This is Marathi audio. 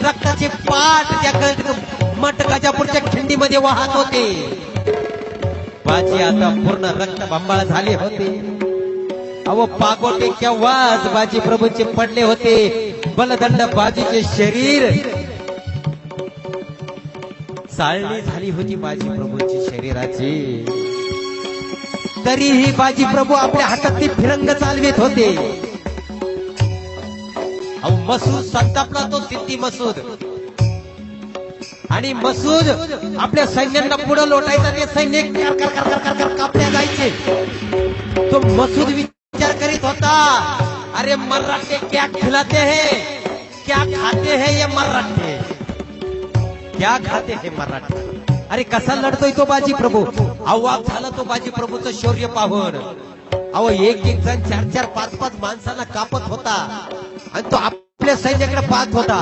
रक्ताचे पाट त्या मटकाच्या पुढच्या खिंडीमध्ये वाहत होते. बाजी आता पूर्ण रक्त बंबाळ झाले होते. अहो पागोटे केव्हाच बाजी प्रभूचे पडले होते. बलदंड बाजीचे शरीर चाळणी झाली होती बाजी प्रभूची शरीराची. तरीही बाजी प्रभू आपल्या हातातली फिरंग चालवित होते. अहो मसूद संतापला तो सिद्धी मसूद. आणि मसूद आपल्या सैन्यांना पुढे लोटायचा. ते सैन्य कापल्या जायचे. तो मसूद विचार करीत होता, अरे मराठे क्या खिलाते हैं, क्या खाते हैं ये मराठे, क्या खाते हैं मराठे. अरे कसा लढतोय तो बाजी प्रभू. अवाक झाला तो बाजी प्रभूचं शौर्य पाहून. अहो एक एक जण 4-4, 5-5 माणसांना कापत होता आणि तो आपल्या सैन्याकडे पाहत होता.